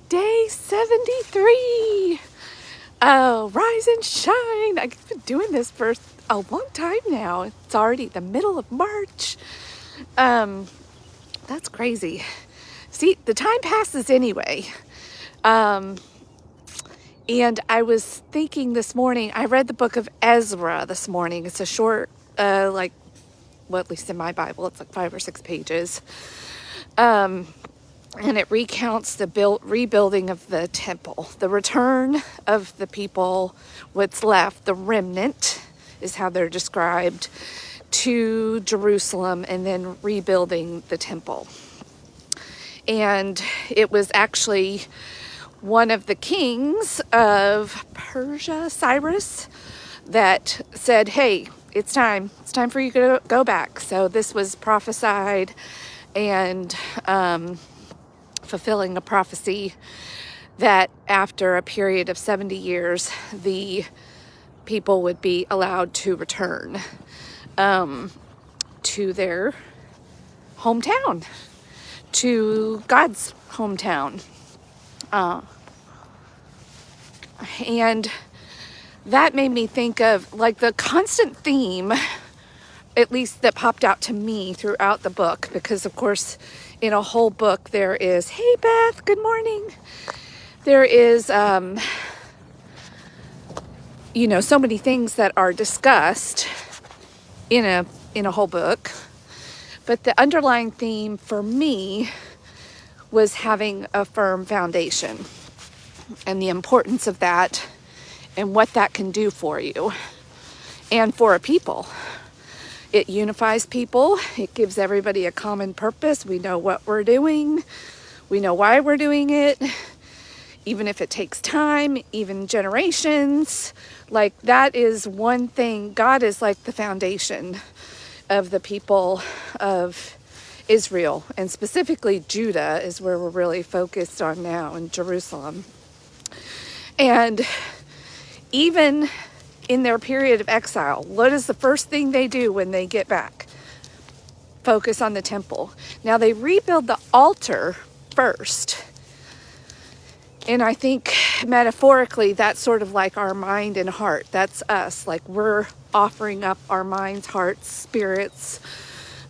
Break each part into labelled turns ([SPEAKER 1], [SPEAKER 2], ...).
[SPEAKER 1] Day 73. Oh, rise and shine. I've been doing this for a long time now. It's already the middle of March. That's crazy. See, the time passes anyway. And I was thinking this morning, I read the book of Ezra this morning. It's a short, well, at least in my Bible, it's like 5 or 6 pages. And it recounts the rebuilding of the temple, the return of the people, what's left, the remnant is how they're described, to Jerusalem, and then rebuilding the temple. And it was actually one of the kings of Persia, Cyrus, that said, hey, it's time for you to go back. So this was prophesied and fulfilling a prophecy that after a period of 70 years, the people would be allowed to return to their hometown, to God's hometown. And that made me think of like the constant theme, at least that popped out to me throughout the book, because of course in a whole book there is, hey Beth, good morning. There is, so many things that are discussed in a whole book. But the underlying theme for me was having a firm foundation and the importance of that and what that can do for you and for a people. It unifies people. It gives everybody a common purpose. We know what we're doing. We know why we're doing it. Even if it takes time, even generations. Like that is one thing. God is like the foundation of the people of Israel. And specifically Judah is where we're really focused on now, in Jerusalem. And even in their period of exile, what is the first thing they do when they get back? Focus on the temple. Now they rebuild the altar first. And I think metaphorically, that's sort of like our mind and heart. That's us. Like we're offering up our minds, hearts, spirits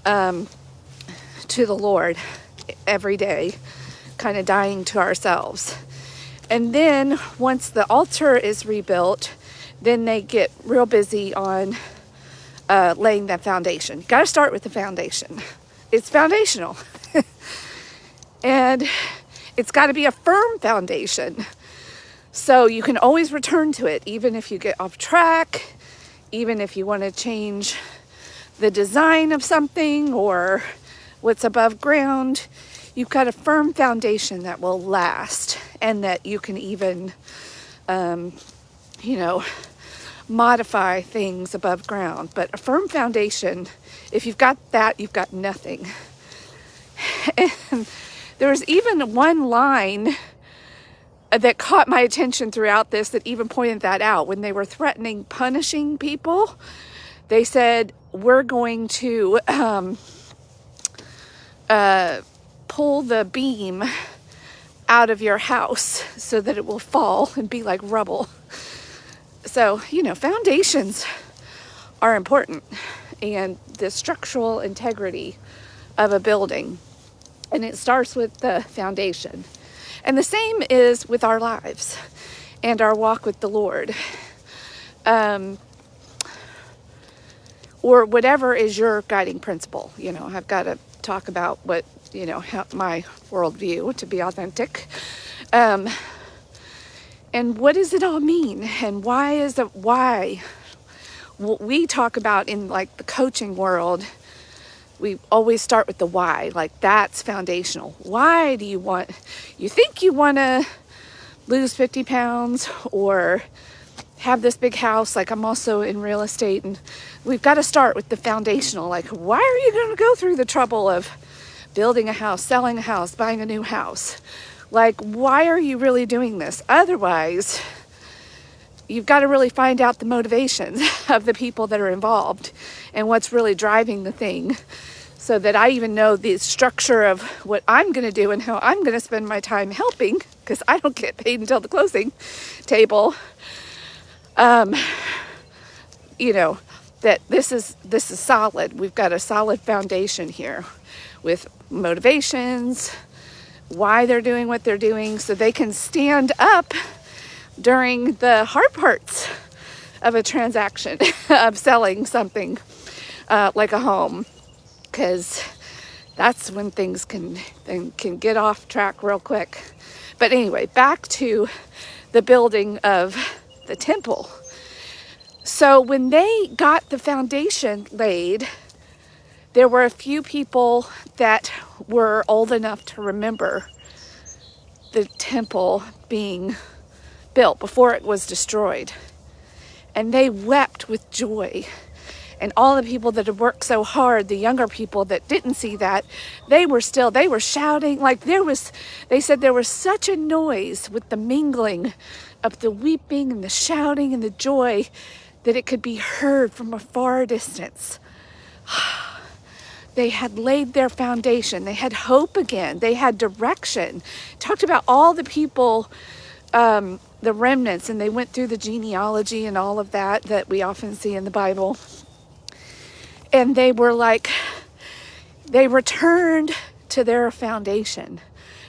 [SPEAKER 1] to the Lord every day, kind of dying to ourselves. And then once the altar is rebuilt, then they get real busy on laying that foundation. Got to start with the foundation. It's foundational. And it's got to be a firm foundation. So you can always return to it, even if you get off track, even if you want to change the design of something or what's above ground. You've got a firm foundation that will last and that you can even, modify things above ground. But a firm foundation, if you've got that, you've got nothing. And there was even one line that caught my attention throughout this that even pointed that out. When they were threatening punishing people, they said, we're going to pull the beam out of your house so that it will fall and be like rubble. So, foundations are important, and the structural integrity of a building. And it starts with the foundation. And the same is with our lives and our walk with the Lord. Or whatever is your guiding principle. I've got to talk about what, how my worldview, to be authentic. And what does it all mean? And why is it, why? What we talk about in like the coaching world, we always start with the why. Like that's foundational. Why do you think you want to lose 50 pounds or have this big house? Like I'm also in real estate, and we've got to start with the foundational. Like, why are you going to go through the trouble of building a house, selling a house, buying a new house? Like, why are you really doing this? Otherwise, you've got to really find out the motivations of the people that are involved and what's really driving the thing, so that I even know the structure of what I'm going to do and how I'm going to spend my time helping, because I don't get paid until the closing table. You know, that this is solid. We've got a solid foundation here with motivations, why they're doing what they're doing, so they can stand up during the hard parts of a transaction of selling something like a home, because that's when things can get off track real quick. But anyway, back to the building of the temple. So when they got the foundation laid, there were a few people that were old enough to remember the temple being built before it was destroyed. And they wept with joy. And all the people that had worked so hard, the younger people that didn't see that, they were shouting. Like they said there was such a noise with the mingling of the weeping and the shouting and the joy that it could be heard from a far distance. They had laid their foundation. They had hope again. They had direction. Talked about all the people, the remnants, and they went through the genealogy and all of that we often see in the Bible. And they were like, they returned to their foundation.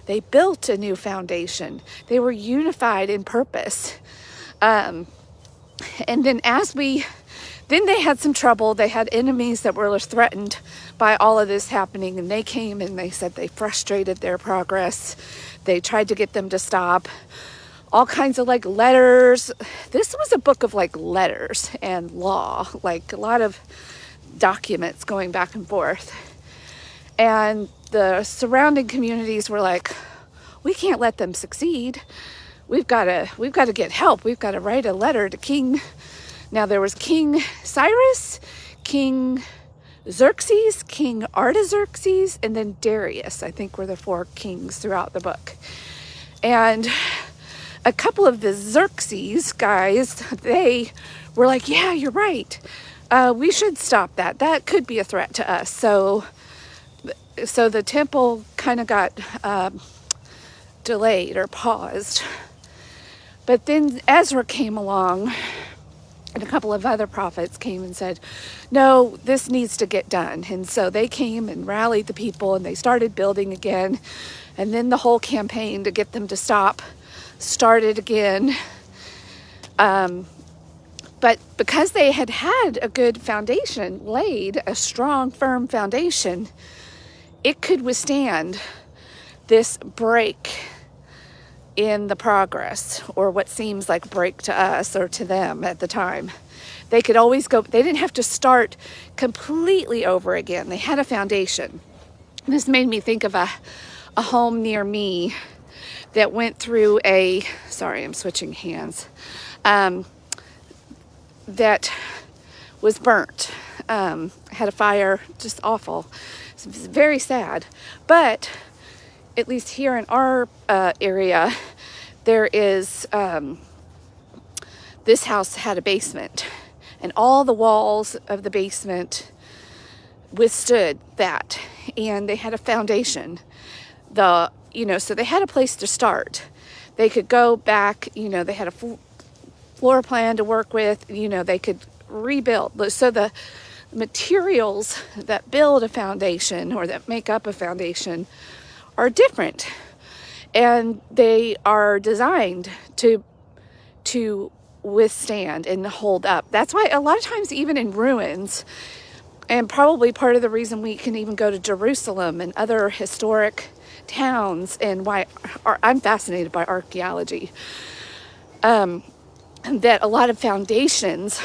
[SPEAKER 1] They built a new foundation. They were unified in purpose. And then then they had some trouble. They had enemies that were threatened by all of this happening. And they came and they said they frustrated their progress. They tried to get them to stop. All kinds of letters. This was a book of letters and law, a lot of documents going back and forth. And the surrounding communities were like, we can't let them succeed. We've got to get help. We've got to write a letter to King. Now there was King Cyrus, King Xerxes, King Artaxerxes, and then Darius, I think, were the 4 kings throughout the book. And a couple of the Xerxes guys, they were like, yeah, you're right. We should stop that. That could be a threat to us. So the temple kind of got delayed or paused. But then Ezra came along, and a couple of other prophets came and said, no, this needs to get done. And so they came and rallied the people, and they started building again. And then the whole campaign to get them to stop started again. But because they had a good foundation laid, a strong, firm foundation, it could withstand this break in the progress, or what seems like break to us or to them at the time. They could always go, they didn't have to start completely over again. They had a foundation. This made me think of a home near me that went through sorry, I'm switching hands, that was burnt, had a fire, just awful. It was very sad. But at least here in our area, there is, this house had a basement, and all the walls of the basement withstood that, and they had a foundation. So they had a place to start. They could go back, they had a floor plan to work with, they could rebuild. So the materials that build a foundation or that make up a foundation are different, and they are designed to withstand and hold up. That's why a lot of times, even in ruins, and probably part of the reason we can even go to Jerusalem and other historic towns, and why I'm fascinated by archaeology, that a lot of foundations,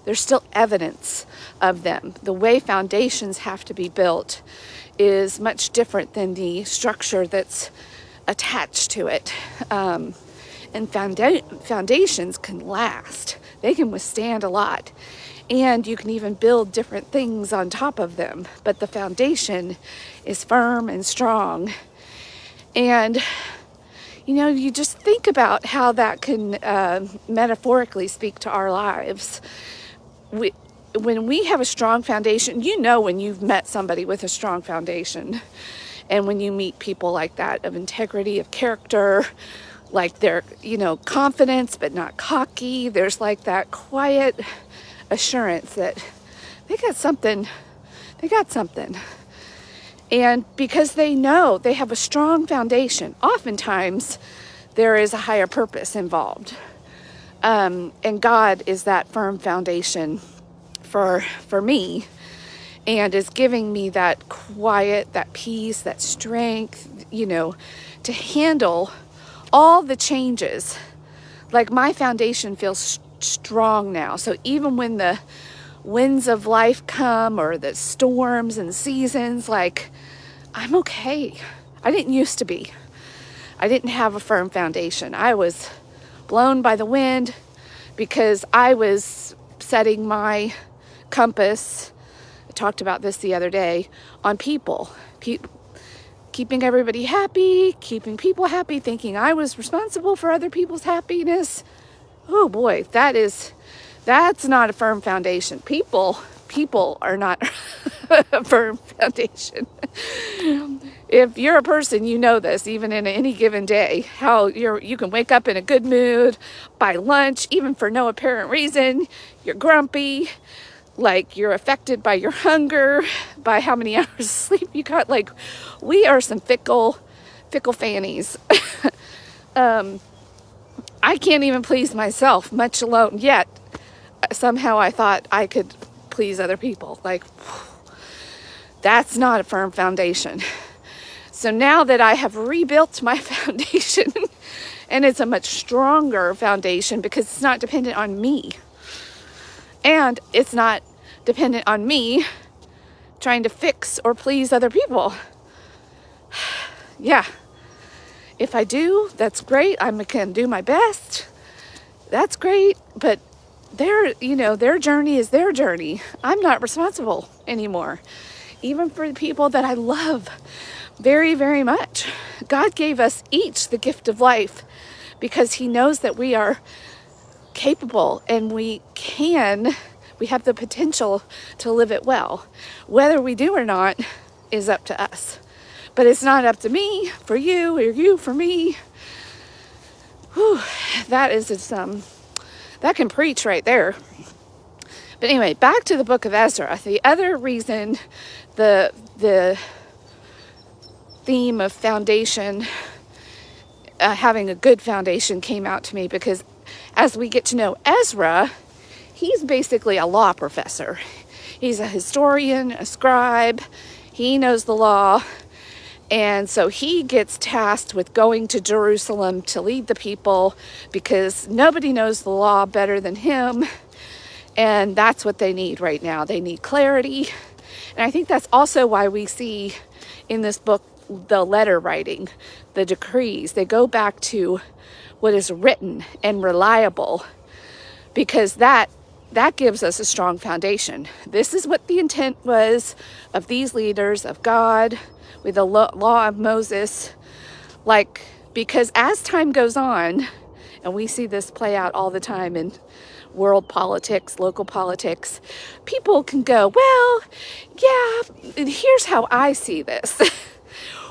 [SPEAKER 1] there's still evidence of them. The way foundations have to be built is much different than the structure that's attached to it. And foundations can last. They can withstand a lot. And you can even build different things on top of them. But the foundation is firm and strong. And you just think about how that can metaphorically speak to our lives. when we have a strong foundation, you know when you've met somebody with a strong foundation. And when you meet people like that, of integrity, of character, like they're, confidence, but not cocky. There's like that quiet assurance that they got something. And because they know they have a strong foundation, oftentimes there is a higher purpose involved. And God is that firm foundation for me, and is giving me that quiet, that peace, that strength, to handle all the changes. Like my foundation feels strong now. So even when the winds of life come, or the storms and seasons, like I'm okay. I didn't used to be. I didn't have a firm foundation. I was blown by the wind because I was setting my compass, I talked about this the other day, on people. Keeping everybody happy, keeping people happy, thinking I was responsible for other people's happiness. Oh boy, that's not a firm foundation. People are not a firm foundation. If you're a person, you know this, even in any given day, how you can wake up in a good mood, by lunch, even for no apparent reason, you're grumpy, like you're affected by your hunger, by how many hours of sleep you got. Like, we are some fickle fannies. I can't even please myself, much alone, yet somehow I thought I could please other people. Like, that's not a firm foundation. So now that I have rebuilt my foundation, and it's a much stronger foundation because it's not dependent on me. And it's not dependent on me trying to fix or please other people. Yeah. If I do, that's great. I can do my best. That's great. But their journey is their journey. I'm not responsible anymore. Even for the people that I love very, very much. God gave us each the gift of life because He knows that we are capable and we have the potential to live it well. Whether we do or not is up to us. But it's not up to me for you, or you for me. Whew, that can preach right there. But anyway, back to the book of Ezra. The other reason the theme of foundation, having a good foundation, came out to me, because as we get to know Ezra, he's basically a law professor. He's a historian, a scribe. He knows the law. And so he gets tasked with going to Jerusalem to lead the people, because nobody knows the law better than him. And that's what they need right now. They need clarity. And I think that's also why we see in this book the letter writing, the decrees. They go back to what is written and reliable, because that gives us a strong foundation. This is what the intent was of these leaders, of God, with the law of Moses. Because as time goes on, and we see this play out all the time in world politics, local politics, people can go, well, yeah, here's how I see this.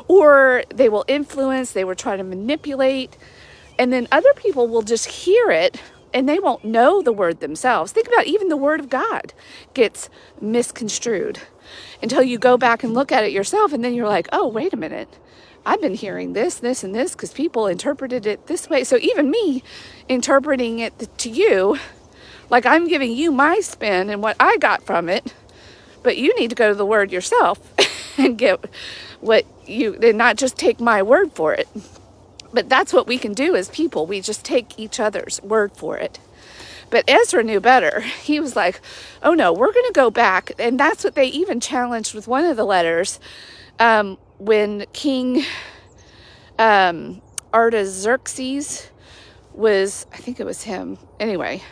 [SPEAKER 1] Or they will influence, they will try to manipulate, and then other people will just hear it and they won't know the word themselves. Think about even the word of God gets misconstrued until you go back and look at it yourself, and then you're like, oh, wait a minute. I've been hearing this, and this because people interpreted it this way. So even me interpreting it to you, like I'm giving you my spin and what I got from it, but you need to go to the word yourself and get and not just take my word for it. But that's what we can do as people. We just take each other's word for it. But Ezra knew better. He was like, oh no, we're going to go back. And that's what they even challenged with one of the letters. When King Artaxerxes was, I think it was him. Anyway,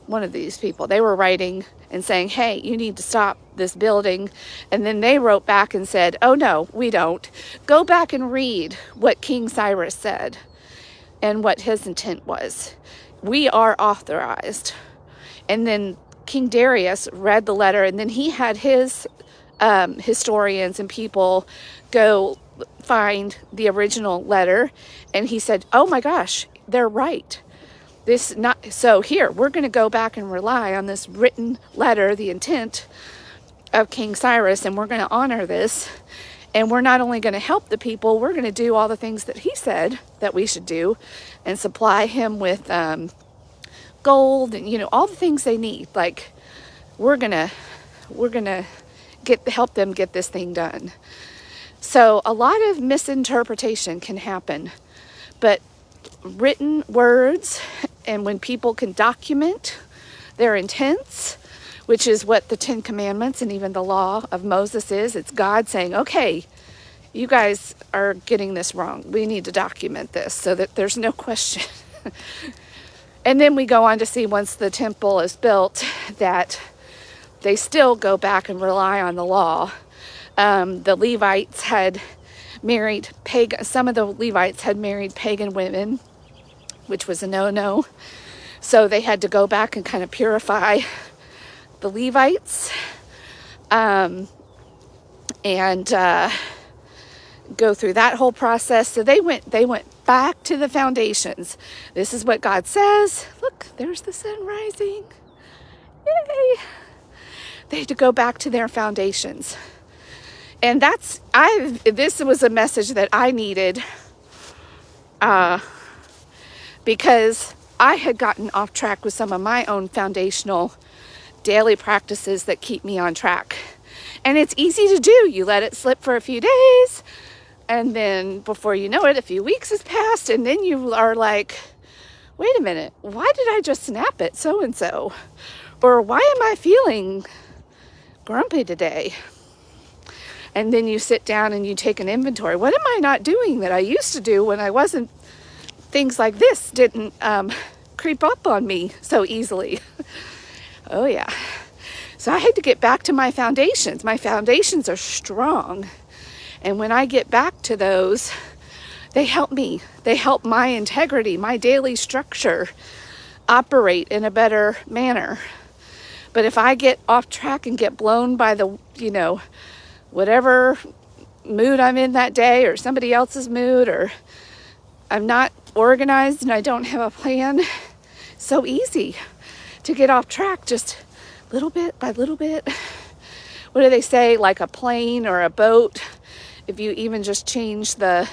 [SPEAKER 1] one of these people, they were writing and saying, hey, you need to stop this building. And then they wrote back and said, oh no, we don't. Go back and read what King Cyrus said and what his intent was. We are authorized. And then King Darius read the letter, and then he had his historians and people go find the original letter, and he said, oh my gosh, they're right. So here, we're going to go back and rely on this written letter, the intent of King Cyrus, and we're going to honor this. And we're not only going to help the people, we're going to do all the things that he said that we should do, and supply him with gold and, all the things they need. Like, we're gonna help them get this thing done. So a lot of misinterpretation can happen, but written words, and when people can document their intents, which is what the 10 Commandments and even the law of Moses is, it's God saying, okay, you guys are getting this wrong. We need to document this so that there's no question. And then we go on to see, once the temple is built, that they still go back and rely on the law. The Levites had married some of the Levites had married pagan women, which was a no-no. So they had to go back and kind of purify the Levites, and go through that whole process. So they went back to the foundations. This is what God says. Look, there's the sun rising. Yay! They had to go back to their foundations. And this was a message that I needed, because I had gotten off track with some of my own foundational daily practices that keep me on track. And it's easy to do. You let it slip for a few days, and then before you know it, a few weeks has passed, and then you are like, wait a minute, why did I just snap at so-and-so? Or why am I feeling grumpy today? And then you sit down and you take an inventory. What am I not doing that I used to do when I wasn't, things like this didn't creep up on me so easily? Oh yeah. So I had to get back to my foundations. My foundations are strong. And when I get back to those, they help me. They help my integrity, my daily structure operate in a better manner. But if I get off track and get blown by the, whatever mood I'm in that day, or somebody else's mood, or I'm not organized and I don't have a plan, so easy to get off track, just little bit by little bit. What do they say? Like a plane or a boat, if you even just change the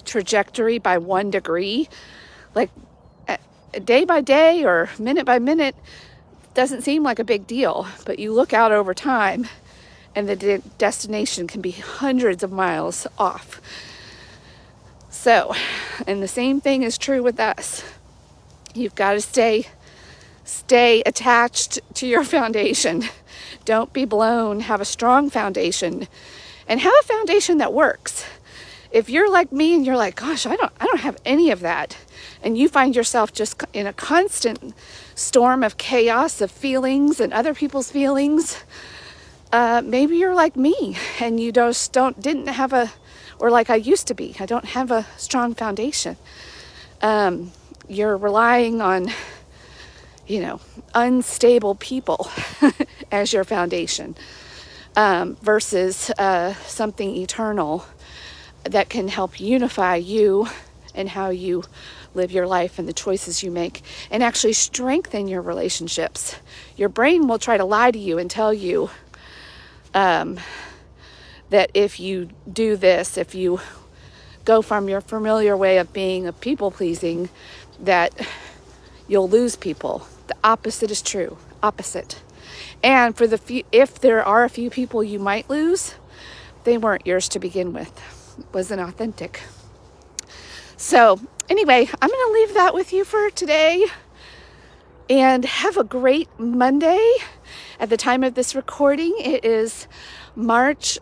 [SPEAKER 1] trajectory by 1 degree, like day by day or minute by minute, doesn't seem like a big deal, but you look out over time and the destination can be hundreds of miles off. So, and the same thing is true with us. You've got to stay attached to your foundation. Don't be blown. Have a strong foundation, and have a foundation that works. If you're like me and you're like, gosh, I don't have any of that, and you find yourself just in a constant storm of chaos of feelings and other people's feelings, maybe you're like me and you didn't have or like I used to be, I don't have a strong foundation. You're relying on, unstable people as your foundation, versus something eternal that can help unify you and how you live your life and the choices you make, and actually strengthen your relationships. Your brain will try to lie to you and tell you that if you do this, if you go from your familiar way of being a people-pleasing, that you'll lose people. The opposite is true. Opposite. And for if there are a few people you might lose, they weren't yours to begin with. It wasn't authentic. So anyway, I'm going to leave that with you for today, and have a great Monday. At the time of this recording, it is March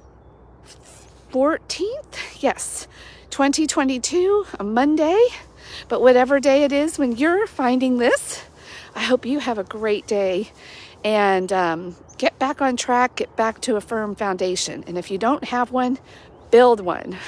[SPEAKER 1] 14th. Yes, 2022, a Monday. But whatever day it is when you're finding this, I hope you have a great day, and get back on track, get back to a firm foundation. And if you don't have one, build one.